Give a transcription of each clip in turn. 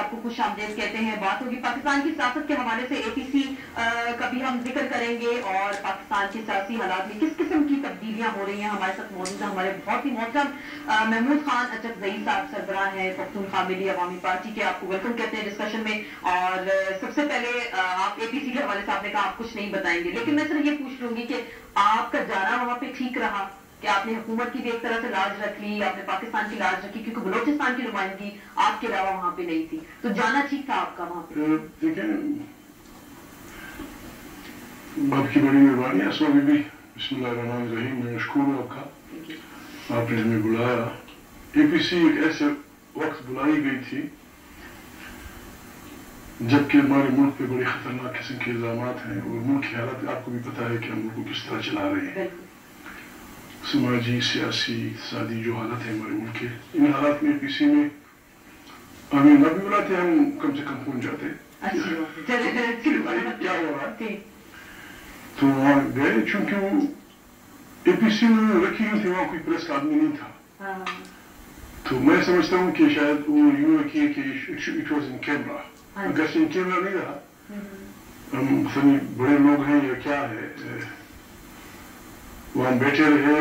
आपको खुश आमदीद कहते हैं। बात होगी पाकिस्तान की सियासत के हवाले से, APC का भी हम जिक्र करेंगे और पाकिस्तान के सियासी हालात में किस किस्म की तब्दीलियां हो रही हैं। हमारे साथ मौजूद है हमारे बहुत ही मोहतरम महमूद खान अचकज़ई साहब, सरबराह हैं पख्तूनख्वा मिली अवामी पार्टी के। आपको वेलकम कहते हैं डिस्कशन में। और सबसे पहले आप APC के हवाले से आपने कहा आप कुछ नहीं बताएंगे, लेकिन मैं सिर्फ ये पूछ लूंगी कि आपका जाना वहां पे ठीक रहा कि आपने हुकूमत की भी एक तरह से लाज रख ली, आपने पाकिस्तान की लाज रखी, क्योंकि बलोचिस्तान की नुमाइंदगी आपके अलावा वहां पे नहीं थी, तो जाना ठीक था आपका वहां पे? देखिए, आपकी बड़ी मेहरबानी है असमा बीबी, बिस्मिल्लाहिर्रहमानिर्रहीम। मैं मशकूर हूँ आपका, आपने हमें बुलाया। APC एक ऐसे वक्त बुलाई गई थी जबकि हमारे मुल्क पे बड़े खतरनाक किस्म के इल्जामात हैं और मुल्क की हालत आपको भी पता है कि हम मुल्क को किस तरह चला रहे हैं। समाजी, सियासी, इक़्तिसादी जो हालत है हमारे मुल्क के, इन हालात में APC में हमें न भी बुलाते हम कम से कम पहुंच जाते क्या हो रहा है। तो वहाँ गए, चूंकि वो APC में रखी हुई थी, वहाँ कोई प्रेस का आदमी नहीं था। तो मैं समझता हूँ कि शायद वो यूँ रखी है कि इट वॉज इन कैमरा, अगर इन कैमरा नहीं रहा, हम सभी बड़े लोग हैं या क्या है, वहाँ बैठे रहे,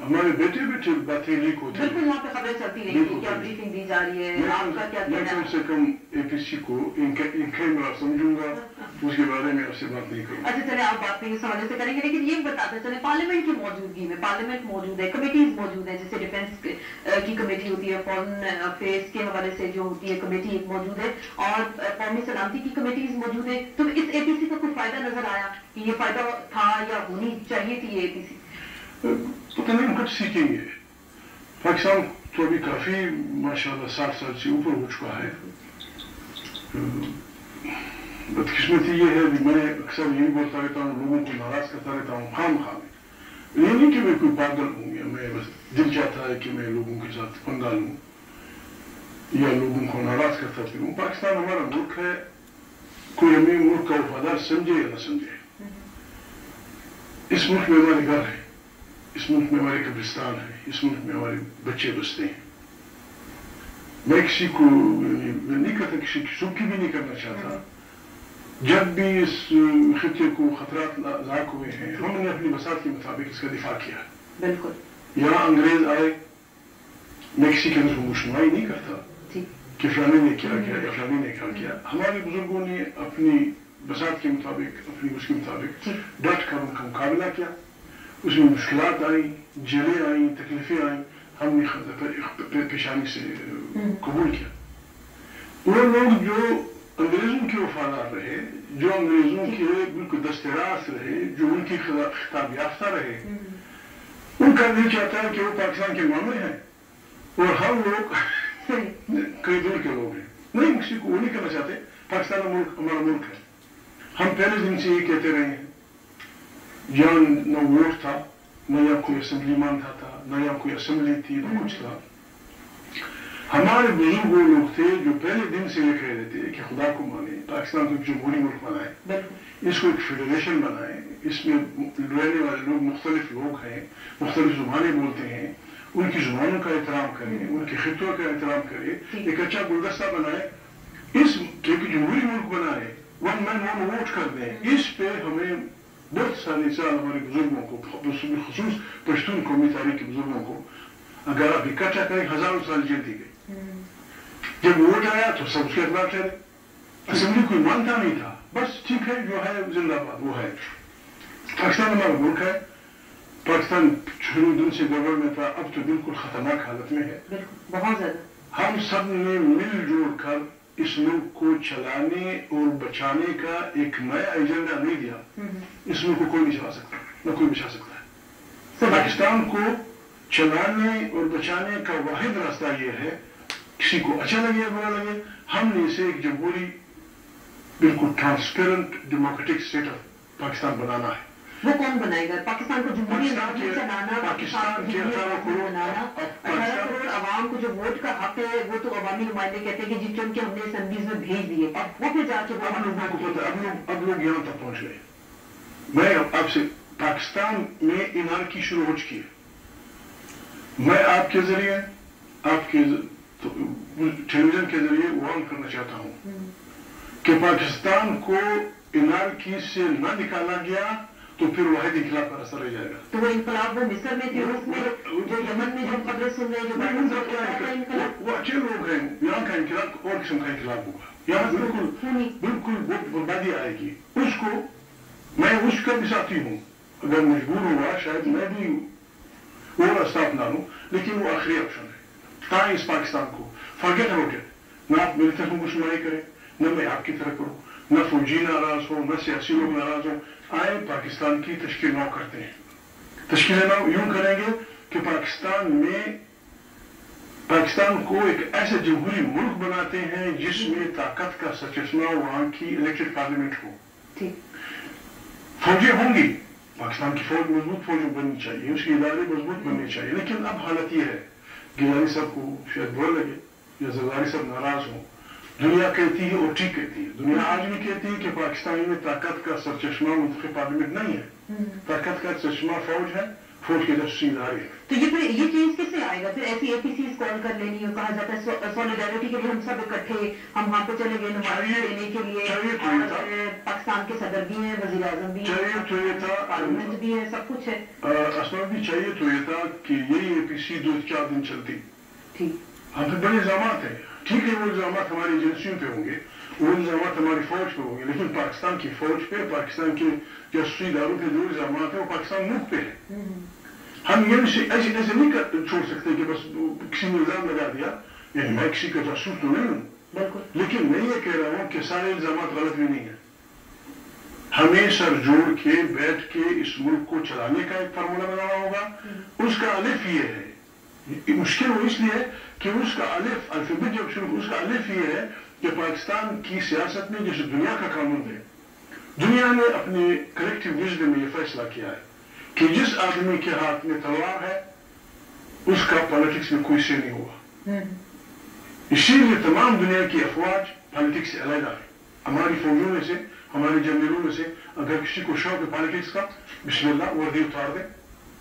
हमारे बैठे बैठे बातें लीक होती हैं। बिल्कुल, वहाँ पे खबरें चलती रही कि क्या ब्रीफिंग दी जा रही है, आपका क्या कहना है? मैं कम से कम APC को इन कैमरा समझूंगा, उसके बारे में आपसे बात नहीं करूँगा। अच्छा चले, आप बात नहीं इस हवाले से करेंगे, लेकिन ये बताते चले पार्लियामेंट की मौजूदगी में, पार्लियामेंट मौजूद है, कमेटीज मौजूद है, जैसे डिफेंस की कमेटी होती है, फॉरेन अफेयर्स के हवाले से जो होती है कमेटी एक मौजूद है, और कौमी सलामती की कमेटीज मौजूद है। तो इस APC को कोई फायदा नजर आया कि ये फायदा था या होनी चाहिए थी ये APC? पता नहीं, हम कुछ सीखेंगे। पाकिस्तान तो अभी काफी माशाल्लाह 60 साल से ऊपर हो चुका है। बदकिस्मती ये है, मैं अक्सर यही बोलता रहता हूँ, लोगों को नाराज करता रहता हूँ खाम में। ये नहीं कि मैं कोई पागल हूँ या मैं बस दिल चाहता है कि मैं लोगों के साथ पंगा लूँ या लोगों को नाराज करता फिरूँ। पाकिस्तान हमारा मुल्क है, कोई हमें मुल्क का वफादार समझे या न समझे, इस मुल्क में हमारे घर है, इस मुल्क में हमारे कब्रिस्तान है, इस मुल्क में हमारे बच्चे बसते हैं। मैं किसी को नहीं करता, किसी की सुखी भी नहीं करना चाहता। जब भी इस खिते को खतरात लाक हुए हैं, हमने अपनी बसात के मुताबिक इसका दिफा किया। बिल्कुल, यहाँ अंग्रेज आए, मैं किसी के अंदर मुशनुआई नहीं करता कि फलाने ने क्या किया या फलाने ने क्या किया। हमारे बुजुर्गों ने अपनी बसात के मुताबिक, अपनी उसके मुताबिक डट कर उनका मुकाबला किया। उसमें मुश्किलात आई, जेलें आई, तकलीफें आई, हमने पेशानी से कबूल किया। वो लोग जो अंग्रेजों के वफादार रहे, जो अंग्रेजों के बिल्कुल दस्तरास रहे, जो उनकी खिताब याफ्ता रहे, उनका दिल चाहता है कि वो पाकिस्तान के मामले हैं और हम लोग कई दूर के लोग हैं। नहीं, किसी को वो नहीं करना चाहते। पाकिस्तान हमारा मुल्क है। हम पहले दिन से ये कहते रहे हैं, यहाँ न वोट था, न यहाँ कोई असेंबली मानता था, न यहाँ कोई असेंबली थी, न कुछ था। हमारे बुजुर्ग वो लोग थे जो पहले दिन से ये कह रहे थे कि खुदा को माने, पाकिस्तान को एक जमहूरी मुल्क बनाए, इसको एक फेडरेशन बनाए, इसमें रहने वाले लोग मुख्तलिफ लोग हैं, मुख्तलिफ जुबानें बोलते हैं, उनकी जुबानों का एहतराम करें, उनके खितों का एहतराम करें, एक अच्छा गुलदस्ता बनाए, इस जमहूरी मुल्क बनाए, वन मैन वन वोट कर दें। इस पे हमें बहुत सारे साल हमारे बुजुर्गों को, खुसूस पश्तून कौमी तारीख के बुजुर्गों को, अगर आप इकट्ठा करें, हजारों साल जेल दी गई। जब वोट आया तो सब उसके खिलाफ ठहरे, असेंबली कोई मानता नहीं था, बस ठीक है जो है जिंदाबाद वो है। पाकिस्तान हमारा मुल्क है, पाकिस्तान शुरू दिन से गवर्नमेंट था, अब तो बिल्कुल खतरनाक हालत में है, बहुत ज्यादा। हम सब ने मिलजुल कर इस मुल्क को चलाने और बचाने का एक नया एजेंडा नहीं दिया, इस मुल्क को कोई नहीं चला सकता, न कोई बचा सकता है। पाकिस्तान को चलाने और बचाने का वाहिद रास्ता ये है, किसी को अच्छा लगे या बुरा लगे, हमने इसे एक जमहूरी बिल्कुल transparent democratic state of Pakistan बनाना है। वो कौन बनाएगा? पाकिस्तान को जमहूरी बनाना, पाकिस्तान के 18 करोड़ आवाम को जो वोट का हक है, वो तो अवामी नुमाइंदे कहते हैं कि जिन चुन के हमने असेंबलीज में भेज दिए, वो फिर जाके अब लोगों को पता, अब लोग यहाँ तक पहुंच गए। मैं आपसे, पाकिस्तान में इनारकी शुरू हो चुकी है। मैं आपके जरिए, आपके तो टेलीविजन के जरिए वार्न करना चाहता हूँ कि पाकिस्तान को एनआरकी से न निकाला गया तो फिर वाहिद इंकलाब का असर रह जाएगा। तो वो इंकलाब वो मिस्र में थी, उसमें जो यमन में जो खबरें सुन रहे हैं वो अच्छे लोग हैं, यहाँ का इंकलाब और किस्म का इंकलाब होगा, यहाँ बिल्कुल वो बर्बादी आएगी। उसको मैं उसका भी साथी हूँ, अगर मजबूर हुआ शायद मैं भी वो रास्ता अपना लूँ, लेकिन वो आखिरी ऑप्शन है। ताकि इस पाकिस्तान को फॉरगेट अबाउट इट, ना आप मेरी तरफ मुशमाई करें, न मैं आपकी तरफ करूँ, न फौजी नाराज हो, न सियासी लोग नाराज हो। आए पाकिस्तान की तश्कील नौ करते हैं। तश्कील नौ यूं करेंगे कि पाकिस्तान को एक ऐसे जमहूरी मुल्क बनाते हैं जिसमें ताकत का सचश्मा वहां की इलेक्टेड पार्लियामेंट हो। फौजें होंगी, पाकिस्तान की फौज मजबूत फौज बननी चाहिए, उसके इदारे मजबूत बनने चाहिए। लेकिन अब हालत यह है, गिलानी साहब को शायद बुरा लगे या जरदारी साहब नाराज हो, दुनिया कहती है और ठीक कहती है, दुनिया आज भी कहती है कि पाकिस्तान में ताकत का सरचश्मा मुंतखब पार्लियामेंट नहीं है, ताकत का सरचश्मा फौज है, फौज के जस्टिस इदारे है। तो ये चीज किससे आएगा फिर? ऐसी एपीसी कॉल कर लेनी है, कहा जाता है सॉलिडारिटी के लिए हम सब इकट्ठे, हम वहां पे चले गए नुमाइंदगी देने के लिए, पाकिस्तान के सदर भी हैं, वजीर आजम भी है, पार्लियामेंट भी है, सब कुछ है। असल भी चाहिए तो ये था कि यही एपीसी 2-4 दिन चलती, ठीक, हम पे बड़े इल्जाम है, ठीक है, वो इल्जाम हमारी एजेंसियों पे होंगे, वो इल्जाम हमारी फौज पे होंगे, लेकिन पाकिस्तान की फौज पे, पाकिस्तान के जासूसी इदारों पे जो इल्जाम है वो पाकिस्तान मुल्क पे है। हम ये ऐसे नहीं छोड़ सकते कि बस किसी ने इल्जाम लगा दिया, यानी मैं किसी का जासूस तो नहीं हूँ, लेकिन मैं ये कह रहा हूँ कि सारे इल्जाम गलत भी नहीं है। हमें सर जोड़ के बैठ के इस मुल्क को चलाने का एक फार्मूला बनाना होगा। उसका अलिफ ये है, मुश्किल वो इसलिए है कि उसका अलिफ अल्फाबेट जब शुरू, उसका अलिफ ये है कि पाकिस्तान की सियासत में जैसे दुनिया का कानून है, दुनिया ने अपने कलेक्टिव विजडम में ये फैसला किया है कि जिस आदमी के हाथ में तलवार है उसका पॉलिटिक्स में कोई से नहीं होगा। इसीलिए तमाम दुनिया की अफवाज पॉलिटिक्स से अलग है। हमारी फौजों में से, हमारे जनरलों में से अगर किसी को शौक है पॉलिटिक्स का, बिस्मिल्लाह वर्दी उतार दे,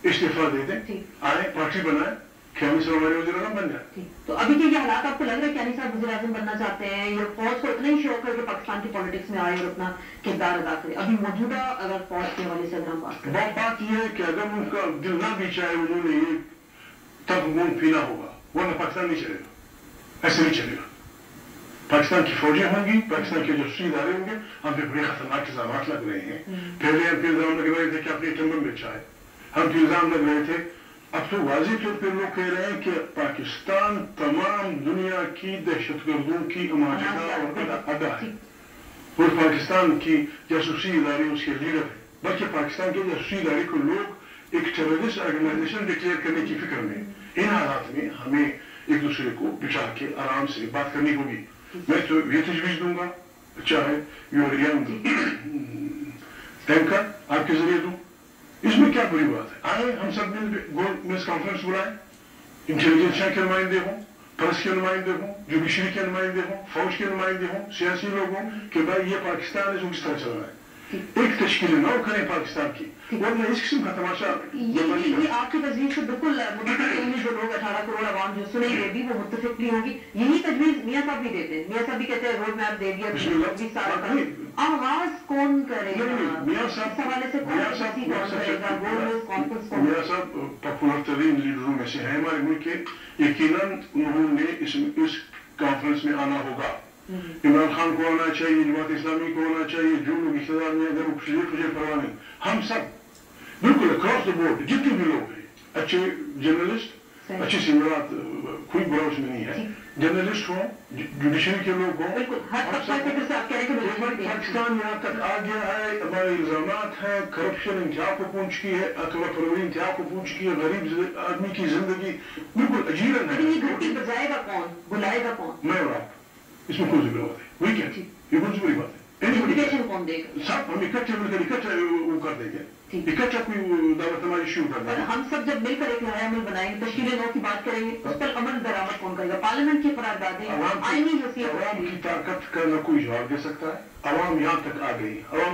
इस्तीफा दे दे, आए पार्टी बनाए, ख्यानी साहब हमारे वज़ीर आज़म बन जाए। तो अभी के ये हालात आपको लग रहा है ख्यानी साहब वज़ीर आज़म बनना चाहते हैं, या फौज को इतना ही शौक है कि पाकिस्तान की पॉलिटिक्स में आए और अपना किरदार अदा करे? अभी मौजूदा अगर फौज के हवाले से अगर हम बात करें, बात यह है कि अगर उनका दिल ना भी चाहे उन्होंने ये तब खून पीना होगा, वरना पाकिस्तान नहीं चलेगा, ऐसे नहीं चलेगा। पाकिस्तान की फौजें होंगी, पाकिस्तान के जासूसी इदारे होंगे, हम पे बड़े खतरनाक इल्जाम लग रहे हैं। पहले हम पे इल्जाम लग रहे थे कि आपने एटम बेचा है, हम पे इल्जाम लग रहे थे, अब तो वाज़ेह तौर पर लोग कह रहे हैं कि पाकिस्तान तमाम दुनिया की दहशतगर्दों की अमाजदा और अड्डा है, और पाकिस्तान की जासूसी इदारे उसके लीडर है। बल्कि पाकिस्तान के जासूसी इदारे को लोग एक टेररिस्ट ऑर्गेनाइजेशन डिक्लेयर करने की फिक्र में। इन हालात में हमें एक दूसरे को बिठा के आराम से बात करनी होगी। मैं तो ये तजवीज़ दूंगा, चाहे यूरोपियन टैंकर आपके जरिए दूं, इसमें क्या बुरी बात है? आए हम सब मिल कॉन्फ्रेंस बुलाएं, इंटेलिजेंस के नुमाइंदे हों, प्रेस के नुमाइंदे हों, जुडिशरी के नुमाइंदे हों, फौज के नुमाइंदे हों, सियासी लोग हों, कि भाई ये पाकिस्तान है जो किस तरह चल रहा है, एक तश्कील नौ करें पाकिस्तान की, वरना इस किस्म का तमाशा। ये आपकी तजवीज से बिल्कुल मुतफिक, जो लोग 18 करोड़ आवाम जो सुनेंगे भी वो मुतफिक भी होगी। यही तजवीज मियाँ साहब भी देते हैं, मियाँ साहब भी कहते हैं रोड मैप दे दिया, आवाज कौन करेगा मियाँ साहब पॉपुलर तरीन लीडरों में से हैं हमारे मुल्क के, यकीनन उन्होंने इस कॉन्फ्रेंस में आना होगा। इमरान खान को आना चाहिए, जमात इस्लामी को आना चाहिए, जो लोग इख्तियार में अगर मुझे परवाह नहीं, हम सब बिल्कुल अक्रॉस द बोर्ड जितने भी लोग हैं, अच्छे जर्नलिस्ट, अच्छी सिमरात, कोई बुरा उसमें नहीं है, जर्नलिस्ट हों, जुडिशरी के लोग हों, पाकिस्तान यहाँ तक आ गया है, हमारे इल्जामात हैं, करप्शन इंतहा को पहुंच की है, अकवा फरवरी इंतहा को पहुंच की है, गरीब आदमी की जिंदगी बिल्कुल अजीरन है। ये घंटी बजाएगा कौन, बुलाएगा कौन? मैं और आप, इसमें कोई जिक्र बात है, वही क्या ये कौन सी बड़ी बात है? इन्विटेशन कौन देगा? सब हम इकट्ठे मिलकर इकट्ठे वो कर देंगे, इकट्ठा कोई दावत हमारी शुरू कर देंगे। हम सब जब मिलकर एक नया अमल बनाएंगे, तश्कील नौ की बात करेंगे, उस पर अमल दरामद कौन करेगा? पार्लियामेंट की करारदादें, आईनी हैसियत, अवाम की ताकत का न कोई जवाब दे सकता है। अवाम यहाँ तक आ गई, अवाम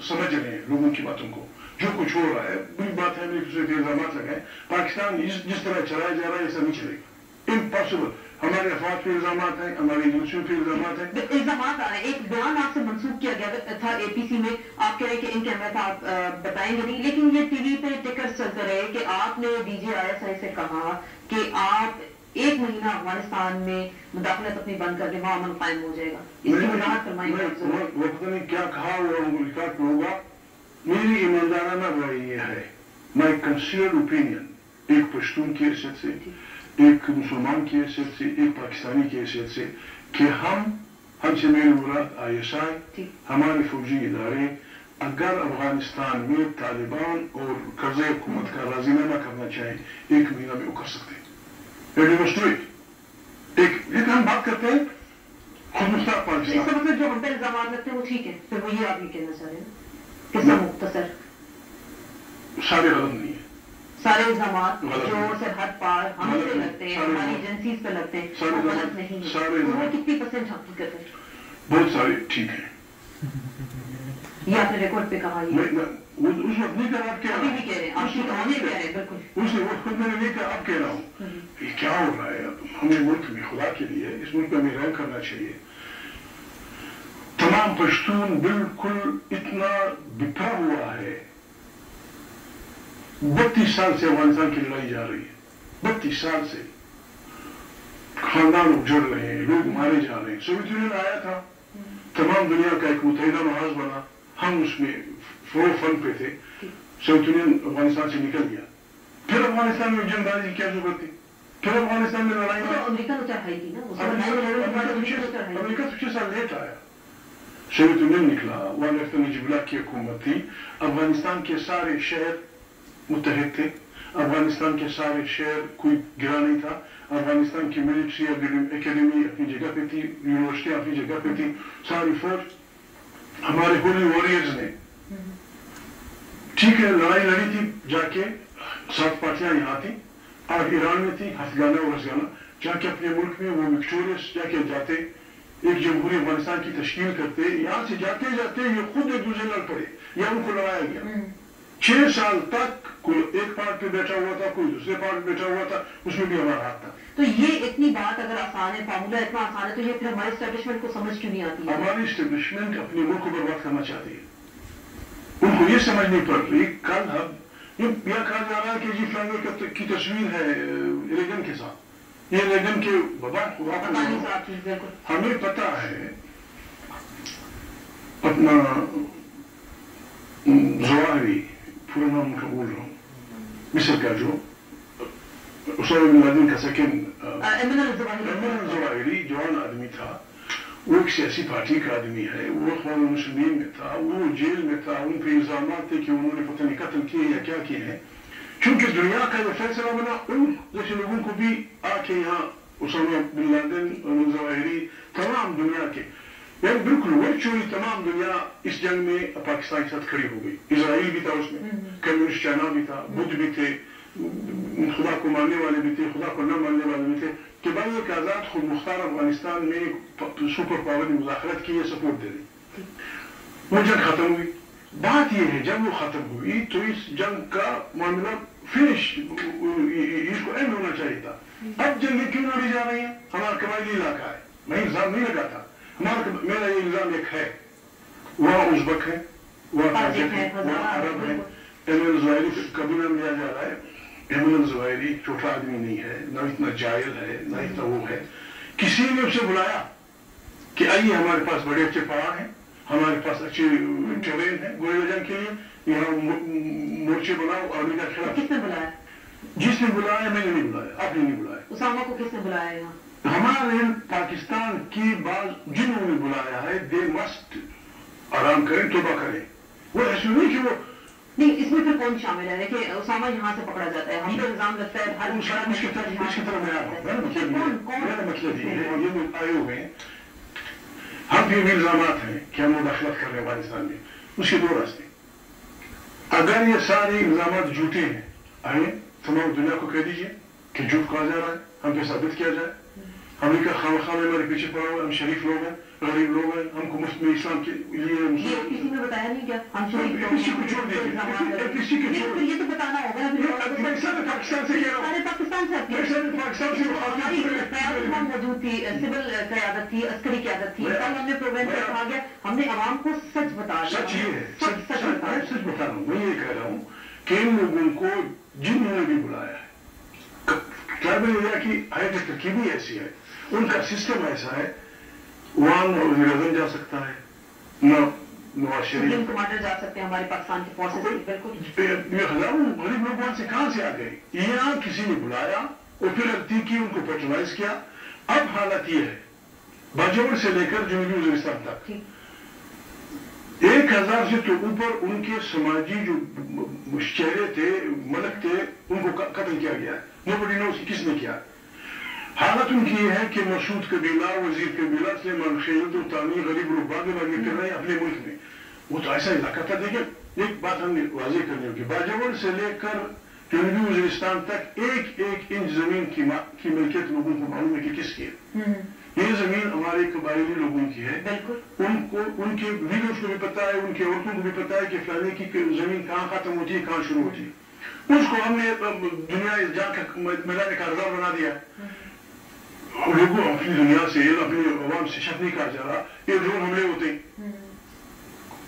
समझ रहे हैं लोगों की बातों को, जो कुछ हो रहा है बुरी बात है, एक दूसरे के इल्जाम लगाए। पाकिस्तान जिस तरह चलाया जा रहा है ऐसा नहीं चलेगा, impossible. ہمارے افواج پہ الزامات ہیں, ہماری ایجنسیوں پہ الزامات ہیں. الزامات آ رہے ہیں. ایک بیان آپ سے منسوخ کیا گیا تھا اے پی سی میں, آپ کہہ رہے ہیں کہ ان کیمرہ تھا, آپ بتائیں گے نہیں, لیکن یہ ٹی وی پہ ٹکر چلتے رہے کہ آپ نے D G I S I سے کہا کہ آپ 1 مہینہ افغانستان میں مداخلت اپنی بند کر دیں, وہاں امن قائم ہو جائے گا. اس کی وضاحت فرمائیں گے. وہ پتہ نہیں کیا کہا, وہ ریکارڈ ہوگا. میری ایماندارانہ رائے یہ ہے, مائی کنسیڈرڈ اوپینین, ایک پشتون کی حیثیت سے, ایک مسلمان کی حیثیت سے, ایک پاکستانی کی حیثیت سے, کہ ہم سے میرے مراد آئی ایس آئی, ہمارے فوجی ادارے اگر افغانستان میں طالبان اور قرض حکومت کا راضینامہ کرنا چاہیں 1 مہینہ میں وہ کر سکتے ہیں. لیکن ہم بات کرتے ہیں خود مختار پاکستان. اس کا مطلب جو ہم پہ الزامات لگتے ہیں وہ ٹھیک ہے, پھر وہ یہ آپ یہ کہنا چاہ رہے ہیں کس سے مختصر سارے غلط نہیں ہیں. سارے الزامات جو سرحد پار ہم سے لگتے ہیں, ہماری ایجنسیز پہ لگتے ہیں, وہ غلط نہیں ہے. وہ کتنی % حقیقت ہے؟ بہت سارے ٹھیک ہیں. یہ آپ نے ریکارڈ پہ کہا, اس وقت نہیں کہا, آپ کہہ رہے ہیں, کہہ رہے ہیں, آپ کی کہانی کہہ رہے ہیں. بالکل وہ خود میں نے نہیں کہا, آپ کہہ رہا ہوں. یہ کیا ہو رہا ہے ہمیں ملک میں, خدا کے لیے اس ملک میں ہمیں رحم کرنا چاہیے. تمام پشتون بالکل اتنا بکھرا ہوا ہے. 32 سال سے افغانستان کی لڑائی جا رہی ہے, 32 سال سے خاندان اجڑ رہے ہیں, لوگ مارے جا رہے ہیں. سوویت یونین آیا تھا, تمام دنیا کا ایک متحدہ محاذ بنا, ہم اس میں فن پہ تھے. سوویت یونین افغانستان سے نکل گیا, پھر افغانستان میں جنگ بازی کی کیا ضرورت تھی, پھر افغانستان میں لڑائی. امریکہ تو چڑھائی تھی نا, امریکہ تو 6 سال لیٹ آیا. سوویت یونین نکلا, وہاں لیفٹیننٹ نجیب اللہ کی حکومت تھی. افغانستان کے سارے شہر متحد تھے, افغانستان کے سارے شہر کوئی گرا نہیں تھا. افغانستان کی ملٹری اکیڈمی اپنی جگہ پہ تھی, یونیورسٹیاں اپنی جگہ پہ تھی, ساری فوج. ہمارے ہولی وارئرز نے ٹھیک ہے لڑائی لڑی تھی, جا کے 7 پارٹیاں یہاں تھیں, 8 ایران میں تھی, افغانہ اور افغانہ, جا کے اپنے ملک میں وہ وکٹوریس جا کے جاتے, ایک جمہوری افغانستان کی تشکیل کرتے. یہاں سے جاتے جاتے یہ خود ایک دوسرے لڑ پڑے یا ان کو لڑایا گیا. 6 سال تک کوئی ایک پارٹ پہ بیٹھا ہوا تھا, کوئی دوسرے پارٹ پہ بیٹھا ہوا تھا, اس میں بھی ہمارا ہاتھ تھا. تو یہ اتنی بات اگر آسان ہے, فارمولہ اتنا آسان ہے, تو یہ پھر ہمارے اسٹیبلشمنٹ کو سمجھ کیوں نہیں آتی ہے؟ ہماری اسٹیبلشمنٹ اپنے ملک کو برباد کرنا چاہتی ہے. ان کو یہ سمجھ نہیں پڑ رہی. کل ہم یہ کہا جا رہا ہے کہ جی فلانگ کی تصویر ہے ریگن کے ساتھ, یہ ریگن کے بابا ہمیں پتا ہے. اپنا ظواہری پورا نام کا بول رہا ہوں, مصر کا جو اسامہ بن لادن کا سیکنڈ, ایمن الظواہری جوان آدمی تھا, وہ ایک سیاسی پارٹی کا آدمی ہے, وہ اخوان المسلمین میں تھا, وہ جیل میں تھا. ان پہ الزامات تھے کہ انہوں نے پتہ نہیں قتل کیے یا کیا کیے ہیں. چونکہ دنیا کا یہ فیصلہ بنا, ان جیسے لوگوں کو بھی آ کے یہاں اسامہ بن لادن اور الظواہری تمام دنیا کے, یعنی بالکل ورچولی تمام دنیا اس جنگ میں پاکستان کے ساتھ کھڑی ہو گئی. اسرائیل بھی تھا اس میں, کمیونسٹ چائنا بھی تھا, بدھ بھی تھے, خدا کو ماننے والے بھی تھے, خدا کو نہ ماننے والے بھی تھے, کہ بھائی ایک آزاد خود مختار افغانستان میں سپر پاور نے مذاکرات کی ہے, سپورٹ دے رہی. وہ جنگ ختم ہوئی. بات یہ ہے جب وہ ختم ہوئی تو اس جنگ کا معاملہ فنش, اس کو اینڈ ہونا چاہیے تھا. اب جنگیں کیوں لڑی جا رہی ہیں؟ ہمارا قبائلی علاقہ ہے, میں الزام نہیں لگاتا, میرا یہ الزام ایک ہے, وہاں ازبک ہے, وہاں تاجک ہے, وہاں عرب ہے. ایمن الظواہری کا بھی نام لیا جا رہا ہے. ایمن الظواہری چھوٹا آدمی نہیں ہے, نہ اتنا جاہل ہے, نہ اتنا وہ ہے. کسی نے اسے بلایا کہ آئیے ہمارے پاس بڑے اچھے پہاڑ ہیں, ہمارے پاس اچھے ٹرین ہے گولی جنگ کے لیے, یہاں مورچے بناؤ آرمی کا خلاف. کس نے بلایا؟ جس نے بلایا, میں نے نہیں بلایا, آپ نے نہیں بلایا. اسامہ کو کس نے بلایا یہاں؟ ہمارے پاکستان کی بعض جنہوں نے بلایا ہے, دے مسٹ آرام کریں, توبہ کریں. وہ ایسے نہیں کہ وہ نہیں, اس میں پھر کون شامل ہے کہ اسامہ یہاں سے پکڑا جاتا ہے, ہم پہ الزام لگتا ہے ہر اس کی طرح میرا مطلب یہ ہے, یہ لوگ آئے ہوئے ہیں, ہم پہ بھی الزامات ہیں کہ ہم مداخلت کر رہے ہیں افغانستان میں. اس کے 2 راستے, اگر یہ سارے الزامات جھوٹے ہیں, آئے تمام دنیا کو کہہ دیجیے کہ جھوٹ کہا جا رہا ہے, ہم پہ ثابت کیا جائے. अमेरिका खामखा में हमारे पीछे पड़ा हुआ, हम शरीफ लोग हैं, गरीब लोग हैं, हमको मुफ्त में इस्लाम के लिए ये किसी ने बताया नहीं क्या हम शरीफ लोग किसी को छोड़ दीजिए, किसी को छोड़ ये तो बताना होगा पाकिस्तान से कह रहा हूँ, सारे पाकिस्तान से पाकिस्तान से हमारी क़यादत मौजूद थी, सिविल क़यादत थी, अस्करी क़यादत थी, कल हमने प्रोग्राम में कहा गया, हमने आवाम को सच बता दिया, सच ये है, सच बता रहा हूँ, मैं ये कह रहा हूँ कि इन लोगों को जिन्होंने भी बुलाया है, ट्राइबल एरिया की हायत तरकीब ही ऐसी है, उनका सिस्टम ऐसा है, वहाँ न वज़ीर आज़म जा सकता है, न नवाज शरीफ कमांडर जा सकते हैं, हमारे पाकिस्तान के फोर्सेस बिल्कुल। ये हजारों गरीब लोग वहाँ से कहाँ से आ गए? यहाँ किसी ने बुलाया और फिर अर्थी की उनको पैट्रोनाइज किया। अब हालत ये है, बाजौर से लेकर जनूबी वज़ीरिस्तान तक 1000 से तो ऊपर उनके समाजी जो चेहरे थे, मलक थे, उनको कत्ल किया गया है। नोबडी नोस किसने किया। हालत उनकी ये है कि मसूद कबीला, वजीर कबीला, सलेमान खेल तो तानी गरीब लोग बागे बागे कर रहे हैं अपने मुल्क में। वो तो ऐसा इलाका था। देखिए एक बात हमने वाज़ेह करनी होगी, बाजौर से लेकर जनूबी वज़ीरिस्तान तक एक एक इंच जमीन की मिल्कियत लोगों को मालूम है कि किसकी है। ये जमीन हमारे कबायली लोगों की है, उनको उनके विलेज को भी पता है, उनके औरतों को भी पता है कि फलाने की जमीन कहाँ खत्म होती है, कहाँ शुरू होती है। उसको हमने दुनिया जाकर मिलाने का आज़ाद बना दिया। लोगों अपनी दुनिया से, अपनी आवाम से शक नहीं कहा जा रहा, ये ड्रोन हमले होते हैं।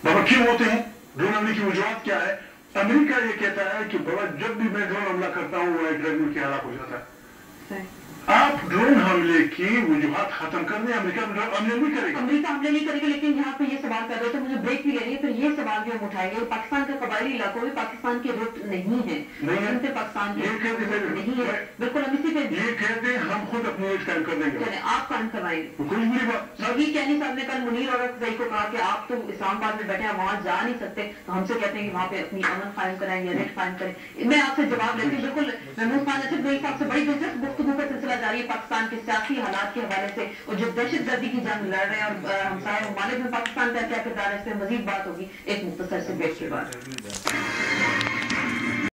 बाबा क्यों होते हैं? ड्रोन हमले की वजूहत क्या है? अमेरिका ये कहता है कि बाबा जब भी मैं ड्रोन हमला करता हूँ वो एक ड्रैगन की हलाक हो जाता है। आप ड्रोन हमले की वजूहत खत्म करने अमेरिका हमले नहीं करेगा। अमेरिका हमले नहीं करेगा, लेकिन यहाँ पे ये सवाल कर रहे थे, मुझे ब्रेक भी लेनी है, फिर ये सवाल भी हम उठाएंगे। पाकिस्तान के कबायली इलाकों में पाकिस्तान के रुट नहीं है, पाकिस्तान नहीं है। बिल्कुल हम इसी पे ये कहते हैं हम खुद अपनी एज कायम कर देंगे। आप कायम करवाएंगे कुछ बुरी बात। नवी कैनी साहब ने कल मुनीर और अफजई को कहा कि आप तो इस्लामाबाद में बैठे हैं, वहाँ जा नहीं सकते, तो हमसे कहते हैं कि वहाँ पे अपनी अमन कायम कराएंगे, रेट कायम करें। मैं आपसे जवाब लेती हूँ। बिल्कुल महमूद खान नसीब मेरे हिसाब से बड़ी दिलचस्प गुफ्तगू का सिलसिला जारी है पाकिस्तान के सियासी हालात के हवाले से, और जो दहशतगर्दी की जंग लड़ रहे हैं और हमसाये ममालिक में पाकिस्तान का क्या किरदार है, इस पर मजीद बात होगी एक मुख्तसर से ब्रेक के बाद।